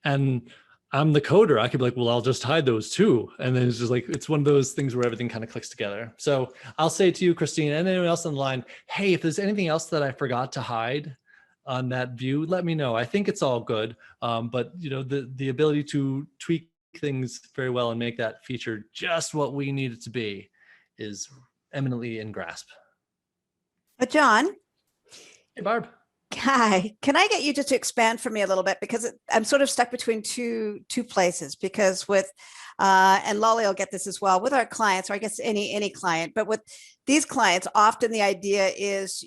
And I'm the coder. I could be like, well, I'll just hide those too. And then it's just like, it's one of those things where everything kind of clicks together. So I'll say to you, Christine, and anyone else on the line, hey, if there's anything else that I forgot to hide on that view, let me know. I think it's all good. But the ability to tweak things very well and make that feature just what we need it to be is eminently in grasp. But John. Hey, Barb. Hi, can I get you just to expand for me a little bit, because I'm sort of stuck between two places, because with and Lolly will get this as well, with our clients, or I guess any client, but with these clients, often the idea is,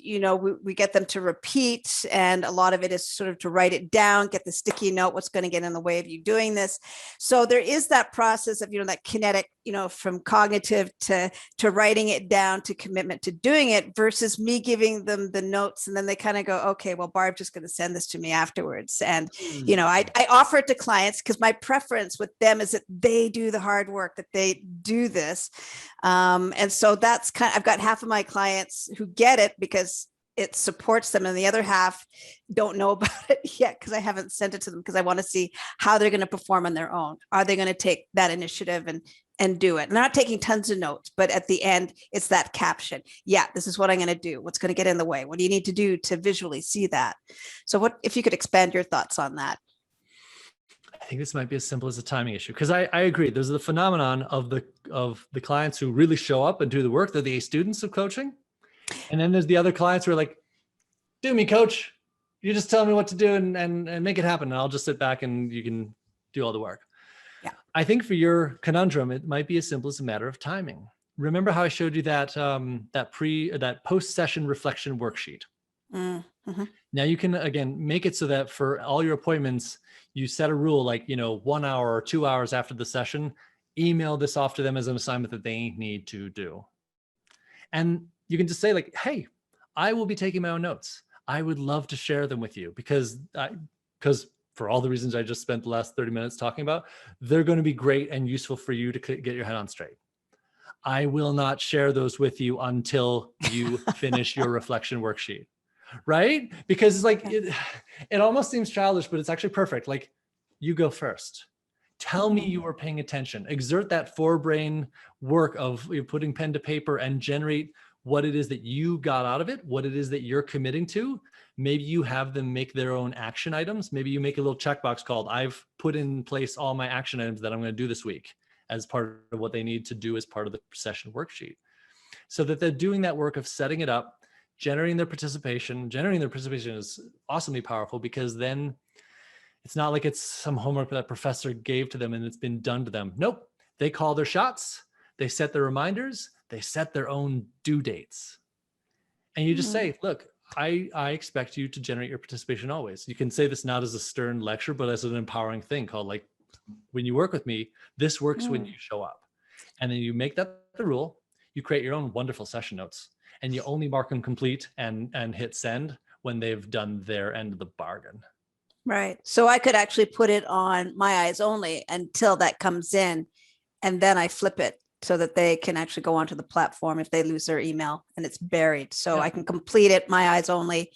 we get them to repeat, and a lot of it is sort of to write it down, get the sticky note, what's going to get in the way of you doing this. So there is that process of, that kinetic, from cognitive to writing it down to commitment to doing it, versus me giving them the notes, and then they kind of go, okay, well, Barb's just going to send this to me afterwards. And, I offer it to clients because my preference with them is that they do the hard work, that they do this. And so that's I've got half of my clients who get it because it supports them, and the other half don't know about it yet because I haven't sent it to them because I want to see how they're going to perform on their own. Are they going to take that initiative and do it? And they're not taking tons of notes, but at the end, it's that caption. Yeah, this is what I'm going to do. What's going to get in the way? What do you need to do to visually see that? So what if you could expand your thoughts on that? I think this might be as simple as a timing issue, because I agree. There's the phenomenon of the clients who really show up and do the work. They're the A students of coaching. And then there's the other clients who are like, do me, coach. You just tell me what to do and make it happen. And I'll just sit back and you can do all the work. Yeah. I think for your conundrum, it might be as simple as a matter of timing. Remember how I showed you that post-session reflection worksheet? Mm-hmm. Now you can, again, make it so that for all your appointments, you set a rule like, 1 hour or 2 hours after the session, email this off to them as an assignment that they need to do. And you can just say like, hey, I will be taking my own notes. I would love to share them with you because for all the reasons I just spent the last 30 minutes talking about, they're going to be great and useful for you to get your head on straight. I will not share those with you until you finish your reflection worksheet, right? Because it's like, it almost seems childish, but it's actually perfect. Like, you go first. Tell me you are paying attention. Exert that forebrain work of putting pen to paper and generate what it is that you got out of it, what it is that you're committing to. Maybe you have them make their own action items. Maybe you make a little checkbox called, I've put in place all my action items that I'm going to do this week as part of what they need to do as part of the session worksheet. So that they're doing that work of setting it up, generating their participation. Generating their participation is awesomely powerful because then it's not like it's some homework that professor gave to them and it's been done to them. Nope. They call their shots. They set their reminders. They set their own due dates. And you just say, look, I expect you to generate your participation always. You can say this not as a stern lecture, but as an empowering thing called like, when you work with me, this works when you show up. And then you make that the rule. You create your own wonderful session notes and you only mark them complete and hit send when they've done their end of the bargain. Right. So I could actually put it on My Eyes Only until that comes in, and then I flip it so that they can actually go onto the platform if they lose their email and it's buried. So I can complete it, My Eyes Only.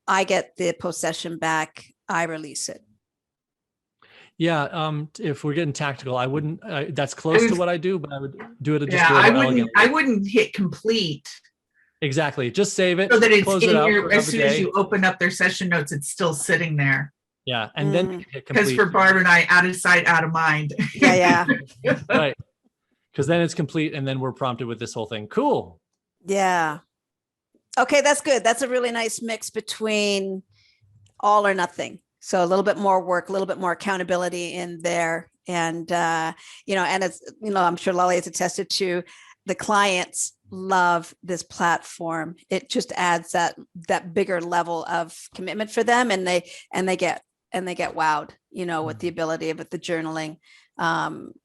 I get the post-session back. I release it. Yeah. If we're getting tactical, I wouldn't, that's close to what I do, but I would do it just I wouldn't hit complete. Exactly. Just save it. So that it's close in it out your, for as soon another as day. you open up their session notes, it's still sitting there. Yeah. And then you can hit Because complete. for Barb and I, out of sight, out of mind. Yeah. Right. Because then it's complete and then we're prompted with this whole thing. Cool. Yeah. Okay, that's good. That's a really nice mix between all or nothing. So a little bit more work, a little bit more accountability in there. And, and it's, I'm sure Lolly has attested to, the clients love this platform. It just adds that bigger level of commitment for them. And they get wowed, with the ability of the journaling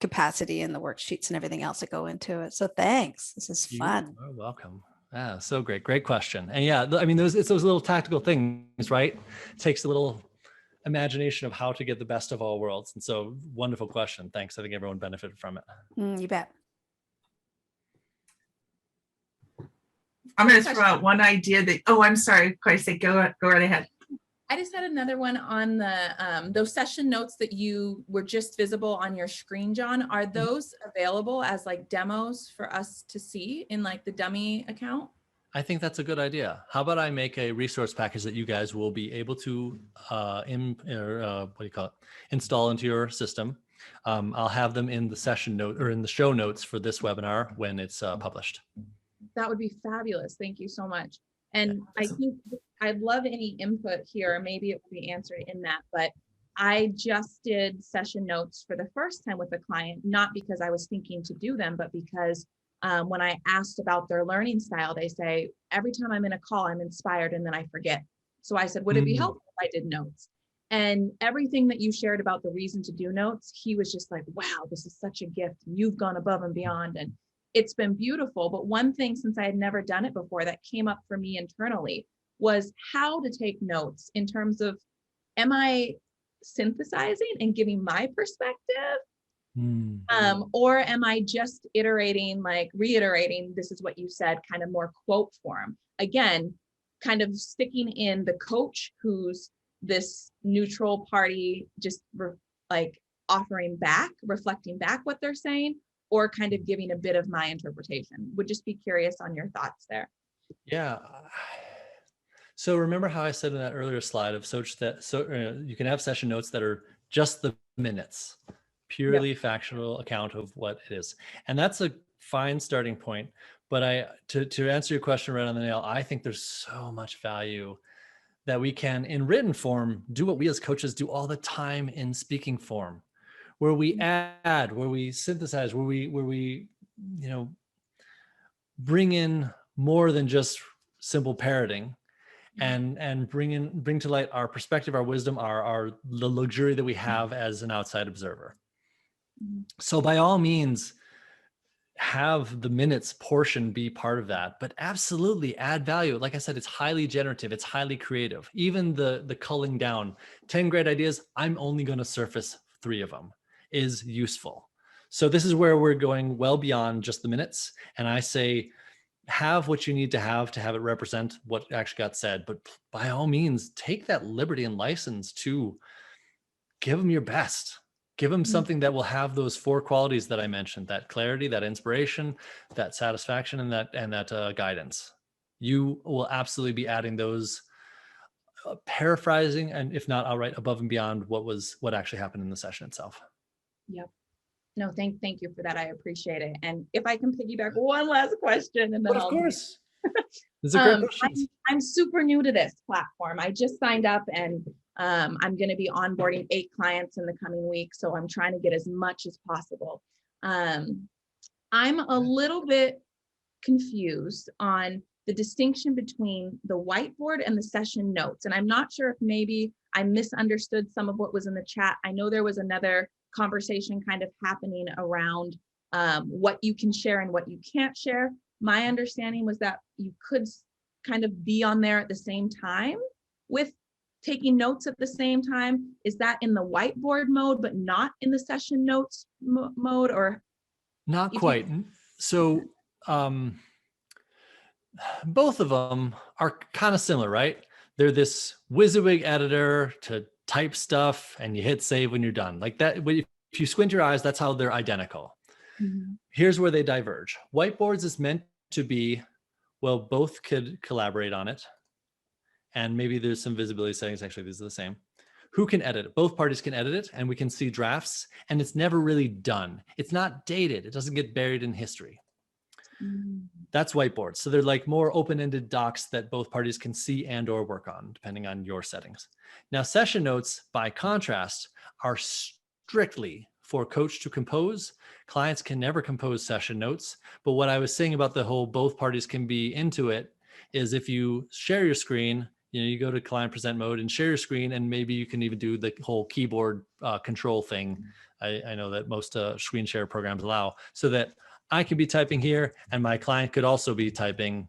capacity and the worksheets and everything else that go into it. So thanks. This is fun. You're welcome. Yeah, so great. Great question. And yeah, I mean, it's those little tactical things, right? It takes a little imagination of how to get the best of all worlds. And so wonderful question. Thanks. I think everyone benefited from it. You bet. I'm going to throw out one idea that, I'm sorry, Kwesi, go right ahead. I just had another one on the those session notes that you were just visible on your screen, John. Are those available as like demos for us to see in like the dummy account? I think that's a good idea. How about I make a resource package that you guys will be able to install into your system. I'll have them in the session note or in the show notes for this webinar when it's published. That would be fabulous. Thank you so much. And I think I'd love any input here. Maybe it will be answered in that, but I just did session notes for the first time with a client, not because I was thinking to do them, but because when I asked about their learning style, they say, every time I'm in a call, I'm inspired and then I forget. So I said, would it be helpful if I did notes? And everything that you shared about the reason to do notes, he was just like, wow, this is such a gift. You've gone above and beyond. And it's been beautiful. But one thing, since I had never done it before, that came up for me internally was how to take notes in terms of, am I synthesizing and giving my perspective? Or am I just iterating, like reiterating, this is what you said, kind of more quote form? Again, kind of sticking in the coach who's this neutral party, just like offering back, reflecting back what they're saying, or kind of giving a bit of my interpretation. Would just be curious on your thoughts there. Yeah. So remember how I said in that earlier slide of you can have session notes that are just the minutes, purely factual account of what it is. And that's a fine starting point. But to answer your question right on the nail, I think there's so much value that we can, in written form, do what we as coaches do all the time in speaking form, where we add, where we synthesize, where we bring in more than just simple parroting, and bring to light our perspective, our wisdom, the luxury that we have as an outside observer. So by all means, have the minutes portion be part of that, but absolutely add value. Like I said, it's highly generative, it's highly creative. Even the culling down, 10 great ideas, I'm only going to surface 3 of them, is useful. So this is where we're going well beyond just the minutes. And I say, have what you need to have it represent what actually got said. But by all means, take that liberty and license to give them your best. Give them something that will have those 4 qualities that I mentioned: that clarity, that inspiration, that satisfaction, and that guidance. You will absolutely be adding those, paraphrasing, and if not outright above and beyond what actually happened in the session itself. Yep. No, thank you for that. I appreciate it. And if I can piggyback one last question, and then Of course. This is a great question. I'm super new to this platform. I just signed up, and I'm going to be onboarding 8 clients in the coming week. So I'm trying to get as much as possible. I'm a little bit confused on the distinction between the whiteboard and the session notes. And I'm not sure if maybe I misunderstood some of what was in the chat. I know there was another conversation kind of happening around what you can share and what you can't share. My understanding was that you could kind of be on there at the same time with taking notes at the same time. Is that in the whiteboard mode, but not in the session notes mode, or? Not quite. So both of them are kind of similar, right? They're this WYSIWYG editor to type stuff, and you hit save when you're done. Like that, if you squint your eyes, that's how they're identical. Mm-hmm. Here's where they diverge. Whiteboards is meant to be, well, both could collaborate on it. And maybe there's some visibility settings. Actually, these are the same. Who can edit it? Both parties can edit it, and we can see drafts, and it's never really done. It's not dated. It doesn't get buried in history. That's whiteboards. So they're like more open-ended docs that both parties can see and or work on, depending on your settings. Now, session notes, by contrast, are strictly for coach to compose. Clients can never compose session notes. But what I was saying about the whole both parties can be into it is if you share your screen, you go to client present mode and share your screen, and maybe you can even do the whole keyboard control thing. I know that most screen share programs allow, so that I could be typing here and my client could also be typing,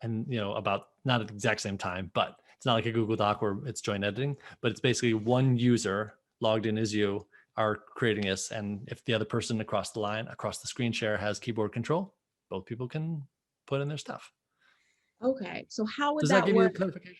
and about not at the exact same time, but it's not like a Google Doc where it's joint editing, but it's basically one user logged in as you are creating this. And if the other person across the line, across the screen share has keyboard control, both people can put in their stuff. Okay. So how would Does that give work? You clarification?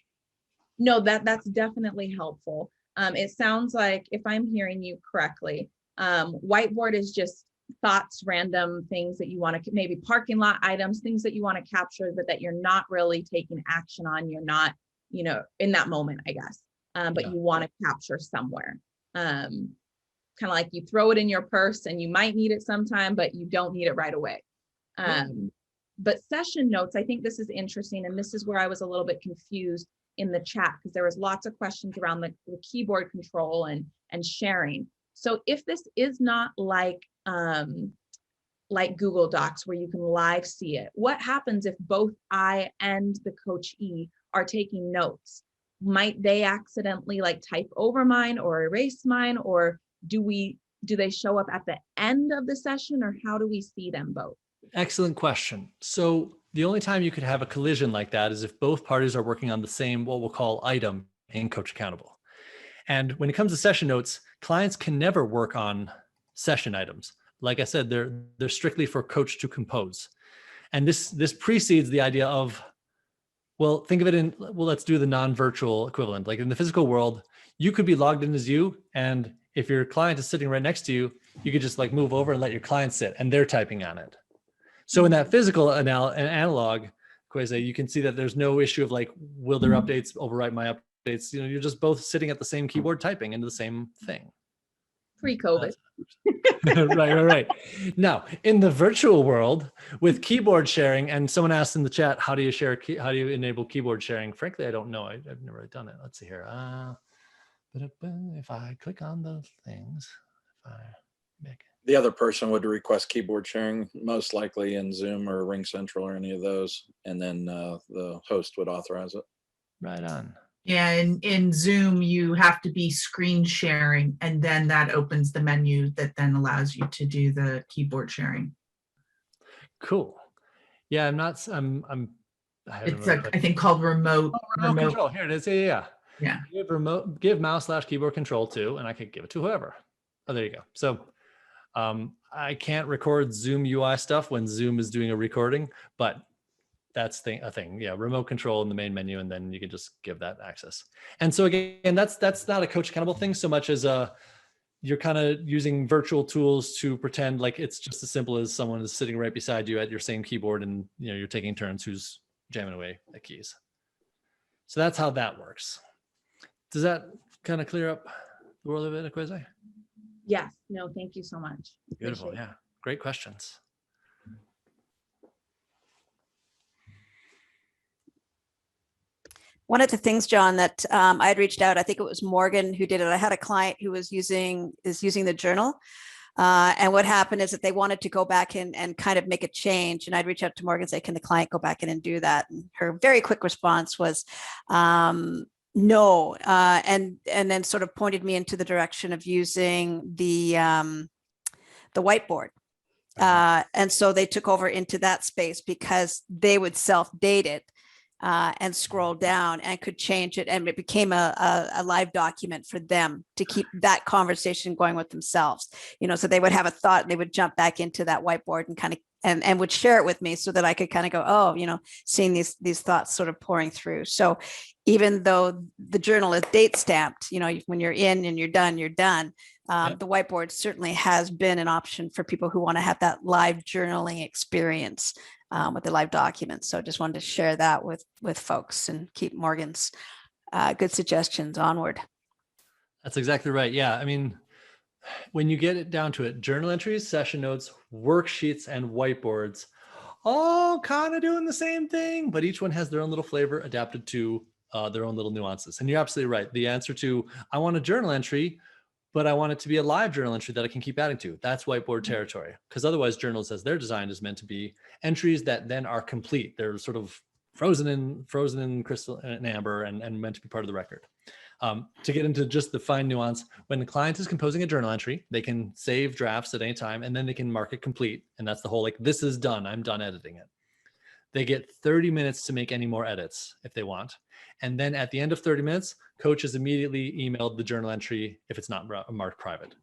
No, that's definitely helpful. It sounds like, if I'm hearing you correctly, whiteboard is just thoughts, random things that you want to, maybe parking lot items, things that you want to capture, but that you're not really taking action on. You're not, in that moment, I guess, but you want to capture somewhere. Kind of like you throw it in your purse and you might need it sometime, but you don't need it right away. But session notes, I think this is interesting. And this is where I was a little bit confused in the chat, because there was lots of questions around the keyboard control and sharing. So if this is not like Google Docs where you can live see it, what happens if both I and the coachee are taking notes? Might they accidentally type over mine or erase mine, or do they show up at the end of the session, or how do we see them both? Excellent question. So the only time you could have a collision like that is if both parties are working on the same, what we'll call item in Coach Accountable. And when it comes to session notes, clients can never work on session items. Like I said, they're strictly for coach to compose. And this precedes the idea of, Well, think of it in, well, let's do the non-virtual equivalent. Like in the physical world, you could be logged in as you, and if your client is sitting right next to you, you could just like move over and let your client sit and they're typing on it. So in that physical analog, Kwesi, you can see that there's no issue of like, will their updates overwrite my updates? You know, you're just both sitting at the same keyboard typing into the same thing. Pre-COVID. Right. Now, in the virtual world with keyboard sharing, and someone asked in the chat, how do you enable keyboard sharing? Frankly, I don't know. I've never done it. Let's see here. If I click on the things, if I make The other person would request keyboard sharing, most likely in Zoom or Ring Central or any of those, and then the host would authorize it. right on. Yeah, in Zoom, you have to be screen sharing, and then that opens the menu that then allows you to do the keyboard sharing. Cool. Yeah, I It's haven't like, I think called remote. remote control. Here it is. Yeah. Yeah. Give mouse/keyboard control to, and I could give it to whoever. Oh, there you go. So I can't record Zoom UI stuff when Zoom is doing a recording, but that's a thing. Yeah, remote control in the main menu, and then you can just give that access. And so again, that's not a coach accountable thing so much as you're kind of using virtual tools to pretend like it's just as simple as someone is sitting right beside you at your same keyboard, and you know you're taking turns who's jamming away at keys. So that's how that works. Does that kind of clear up the world of it, Kwesi? Yes. No, thank you so much. Beautiful. Appreciate it. Yeah. Great questions. One of the things, John, that I'd reached out, I think it was Morgan who did it. I had a client who was using the journal. And what happened is that they wanted to go back in and kind of make a change. And I'd reach out to Morgan and say, can the client go back in and do that? And her very quick response was, no. And then sort of pointed me into the direction of using the whiteboard. And so they took over into that space because they would self-date it. And scroll down and could change it, and it became a live document for them to keep that conversation going with themselves. You know, so they would have a thought and they would jump back into that whiteboard and kind of and would share it with me so that I could kind of go, oh, you know, seeing these thoughts sort of pouring through. So even though the journal is date stamped, you know, when you're in and you're done, you're done. The whiteboard certainly has been an option for people who want to have that live journaling experience with the live documents. So I just wanted to share that with folks and keep Morgan's good suggestions onward. That's exactly right. Yeah. I mean, when you get it down to it, journal entries, session notes, worksheets, and whiteboards, all kind of doing the same thing, but each one has their own little flavor adapted to their own little nuances. And you're absolutely right. The answer to, I want a journal entry, but I want it to be a live journal entry that I can keep adding to. That's whiteboard territory. Because otherwise journals as they're designed is meant to be entries that then are complete. They're sort of frozen in crystal and amber and meant to be part of the record. To get into just the fine nuance, when the client is composing a journal entry, they can save drafts at any time and then they can mark it complete. And that's the whole, like, this is done, I'm done editing it. They get 30 minutes to make any more edits if they want. And then at the end of 30 minutes, coach has immediately emailed the journal entry if it's not marked private.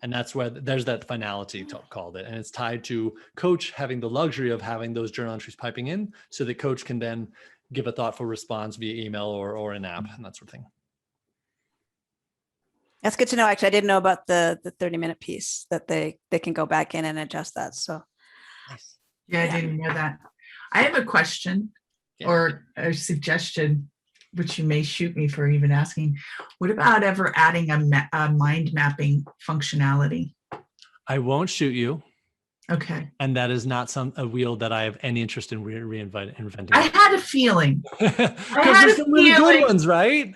And that's where there's that finality called it. And it's tied to coach having the luxury of having those journal entries piping in so that coach can then give a thoughtful response via email or an app and that sort of thing. That's good to know. Actually, I didn't know about the 30-minute piece that they can go back in and adjust that. So Nice. Yeah, I didn't know that. I have a question or a suggestion, which you may shoot me for even asking. What about ever adding a mind mapping functionality? I won't shoot you. Okay. And that is not a wheel that I have any interest in inventing. I had a feeling. Because there's some really good ones, right?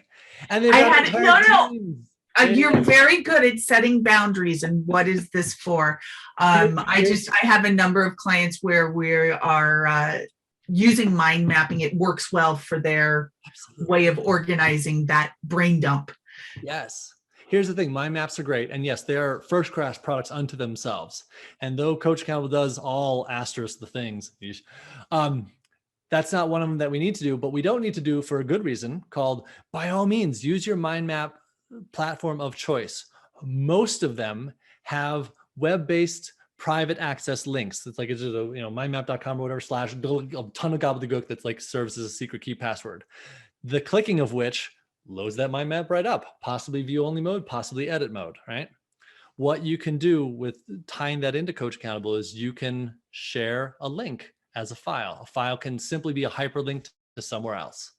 And they've got no. teams. You're very good at setting boundaries and what is this for? I have a number of clients where we are using mind mapping. It works well for their way of organizing that brain dump. Yes. Here's the thing, mind maps are great. And yes, they are first-class products unto themselves. And though Coach Accountable does all asterisk the things, that's not one of them that we need to do, but we don't need to do for a good reason called, by all means, use your mind map platform of choice. Most of them have web-based private access links. It's like it's just mindmap.com or whatever / a ton of gobbledygook that's like serves as a secret key password. The clicking of which loads that mind map right up, possibly view only mode, possibly edit mode, right? What you can do with tying that into Coach Accountable is you can share a link as a file. A file can simply be a hyperlink to somewhere else.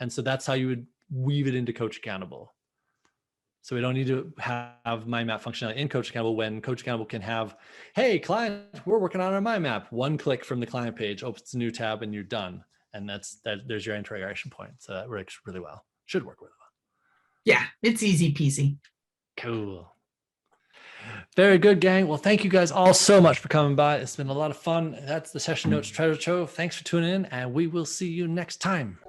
And so that's how you would weave it into Coach Accountable. So we don't need to have mind map functionality in Coach Accountable when Coach Accountable can have, hey, client, we're working on our mind map. One click from the client page opens a new tab and you're done. And there's your integration point. So that works really well. Should work really well. Yeah, it's easy peasy. Cool. Very good, gang. Well, thank you guys all so much for coming by. It's been a lot of fun. That's the Session Notes Treasure Trove. Thanks for tuning in, and we will see you next time.